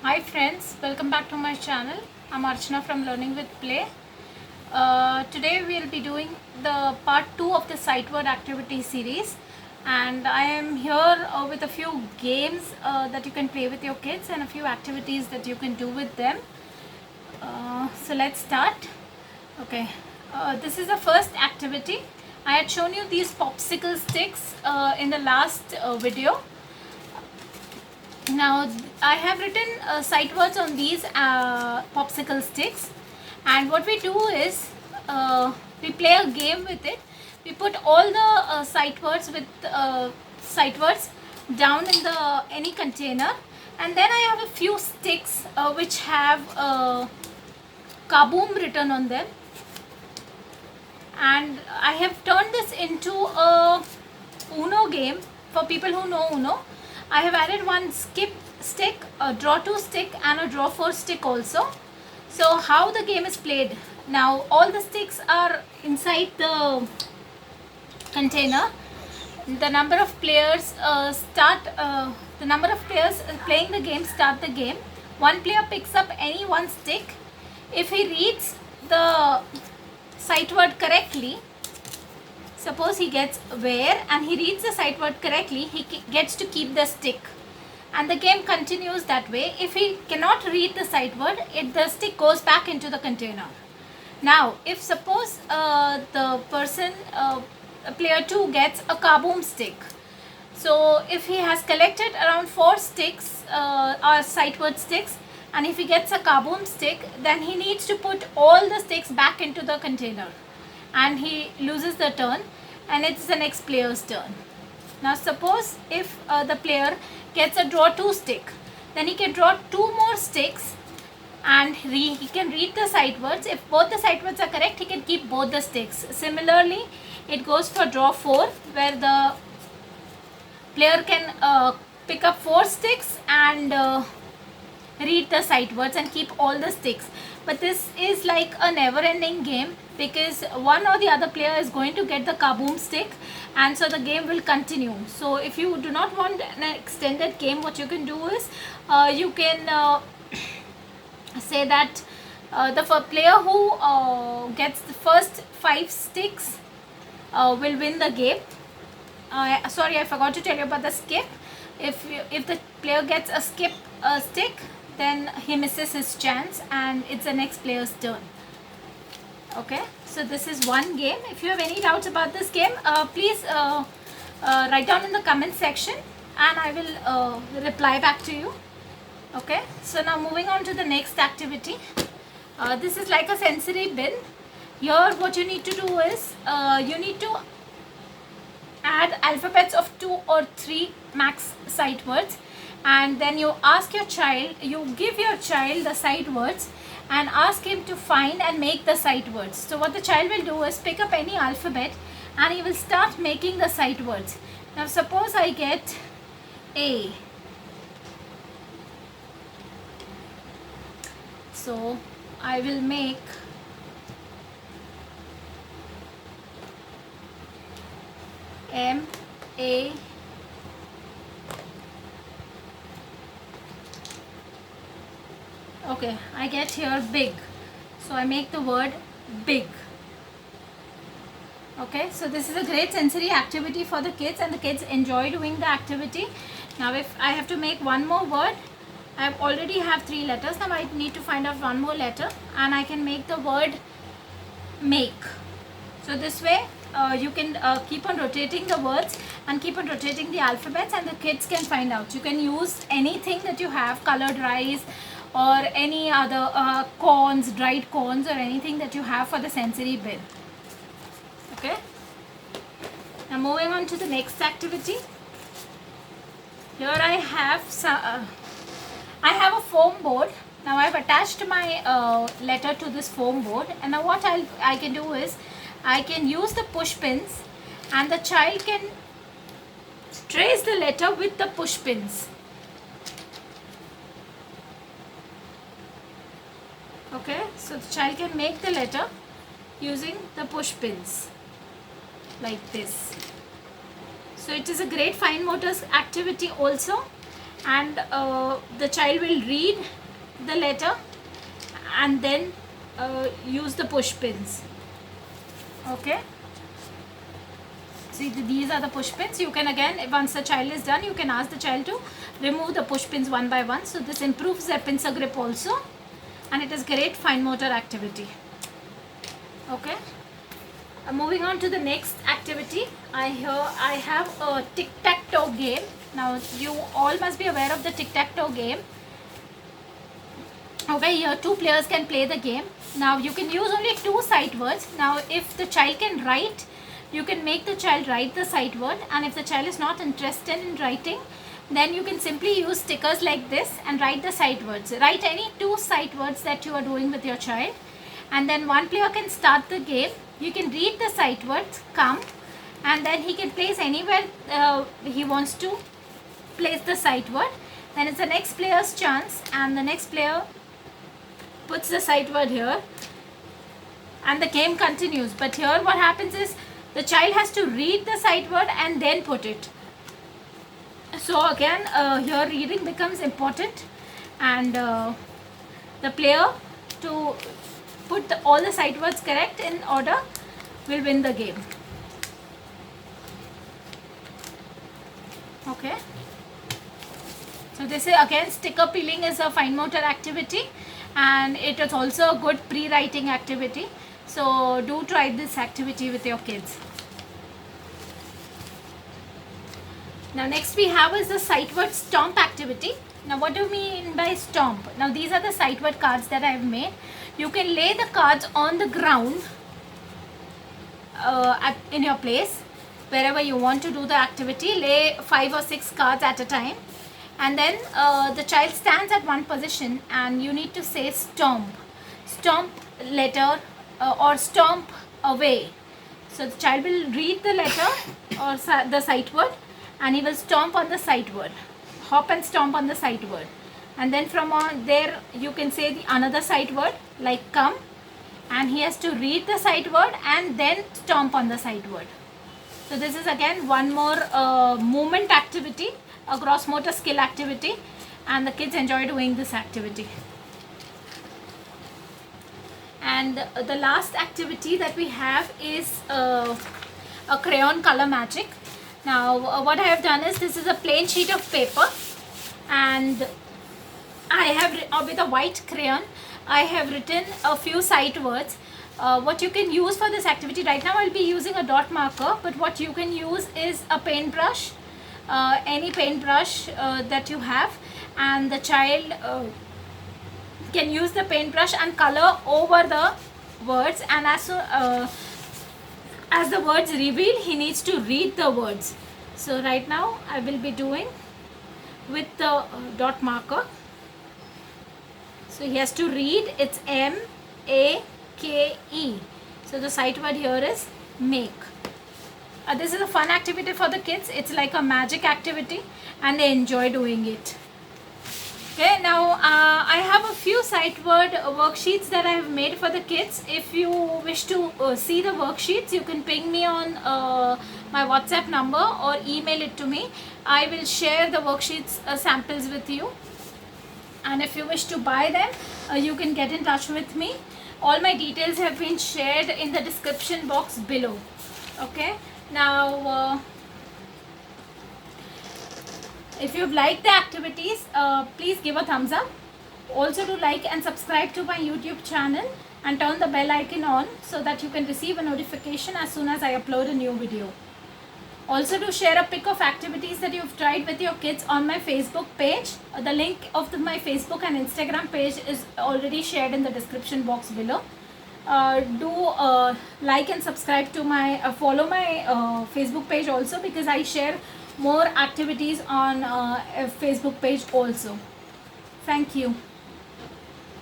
Hi friends, welcome back to my channel. I'm Archana from Learning with Play. Today we'll be doing the part 2 of the sight word activity series, and I am here with a few games that you can play with your kids and a few activities that you can do with them. So let's start. Okay, this is the first activity. I had shown you these popsicle sticks in the last video. Now I have written sight words on these popsicle sticks, and what we do is we play a game with it. We put all the sight words with sight words down in the any container, and then I have a few sticks which have kaboom written on them, and I have turned this into a Uno game for people who know Uno. I have added one skip stick, a draw 2 stick and a draw 4 stick also. So how the game is played. Now all the sticks are inside the container. The number of players playing the game start the game. One player picks up any one stick. If he reads the sight word correctly, suppose he gets where and he reads the sight word correctly, he gets to keep the stick, and the game continues that way. If he cannot read the sight word, the stick goes back into the container. Now if suppose the person player 2 gets a kaboom stick, so if he has collected around 4 sticks or sight word sticks, and if he gets a kaboom stick, then he needs to put all the sticks back into the container, and he loses the turn, and it's the next player's turn. Now suppose if the player gets a draw 2 stick, then he can draw 2 more sticks, and he can read the sight words. If both the sight words are correct, he can keep both the sticks. Similarly, it goes for draw 4, where the player can pick up 4 sticks and read the sight words and keep all the sticks. But this is like a never ending game, because one or the other player is going to get the kaboom stick, and so the game will continue. So if you do not want an extended game, what you can do is you can say that the player who gets the first 5 sticks will win the game. Sorry, I forgot to tell you about the skip. If the player gets a skip stick, then he misses his chance and it's the next player's turn. Okay, so this is one game. If you have any doubts about this game, please write down in the comment section and I will reply back to you. Okay, so now moving on to the next activity. This is like a sensory bin. Here what you need to do is you need to add alphabets of 2 or 3 max sight words, and then you ask your child, you give your child the sight words and ask him to find and make the sight words. So what the child will do is pick up any alphabet and he will start making the sight words. Now suppose I get A. So I will make M A okay, I get here big, so I make the word big. Okay, so this is a great sensory activity for the kids, and the kids enjoy doing the activity. Now if I have to make one more word, I already have 3 letters. Now I need to find out one more letter, and I can make the word make. So this way you can keep on rotating the words and keep on rotating the alphabets, and the kids can find out. You can use anything that you have, colored rice or any other corns, dried corns, or anything that you have for the sensory bin. Okay, now moving on to the next activity. Here I have a foam board. Now I have attached my letter to this foam board, and now what I can do is I can use the push pins, and the child can trace the letter with the push pins. Okay, so the child can make the letter using the push pins like this. So it is a great fine motor activity also, and the child will read the letter and then use the push pins. Okay, see these are the push pins. You can again, once the child is done, you can ask the child to remove the push pins one by one. So this improves their pincer grip also, and it is great fine motor activity. Okay, moving on to the next activity. I have a tic-tac-toe game. Now you all must be aware of the tic-tac-toe game. Okay, here two players can play the game. Now you can use only two sight words. Now if the child can write, you can make the child write the sight word, and if the child is not interested in writing, then you can simply use stickers like this and write the sight words. Write any two sight words that you are doing with your child, and then one player can start the game. You can read the sight words, come, and then he can place anywhere he wants to place the sight word. Then it's the next player's chance, and the next player puts the sight word here, and the game continues. But here what happens is the child has to read the sight word and then put it. So again, here reading becomes important, and the player to put all the sight words correct in order will win the game. Okay, so this is again, sticker peeling is a fine motor activity, and it is also a good pre-writing activity. So do try this activity with your kids. Now next we have is the sight word stomp activity. Now what do you mean by stomp? Now these are the sight word cards that I have made. You can lay the cards on the ground in your place, wherever you want to do the activity. Lay 5 or 6 cards at a time, and then the child stands at one position, and you need to say stomp. Stomp letter or stomp away. So the child will read the letter or the sight word, and he will stomp on the sight word. Hop and stomp on the sight word, and then from on there you can say the another sight word like come, and he has to read the sight word and then stomp on the sight word. So this is again one more movement activity, a gross motor skill activity, and the kids enjoy doing this activity. And the last activity that we have is a crayon color magic. Now what I have done is, this is a plain sheet of paper, and I have with a white crayon I have written a few sight words. What you can use for this activity, right now I'll be using a dot marker, but what you can use is a paintbrush, any paintbrush that you have, and the child can use the paintbrush and color over the words, and as the words reveal, he needs to read the words. So right now I will be doing with the dot marker. So he has to read, it's M-A-K-E. So the sight word here is make. This is a fun activity for the kids. It's like a magic activity, and they enjoy doing it. Okay, now I have a few sight word worksheets that I have made for the kids. If you wish to see the worksheets, you can ping me on my WhatsApp number or email it to me. I will share the worksheets samples with you. And if you wish to buy them, you can get in touch with me. All my details have been shared in the description box below. Okay, now if you've liked the activities, please give a thumbs up. Also do like and subscribe to my YouTube channel, and turn the bell icon on so that you can receive a notification as soon as I upload a new video. Also do share a pic of activities that you've tried with your kids on my Facebook page. The link of my Facebook and Instagram page is already shared in the description box below. Do like and subscribe to my follow my Facebook page also, because I share more activities on a Facebook page also. Thank you.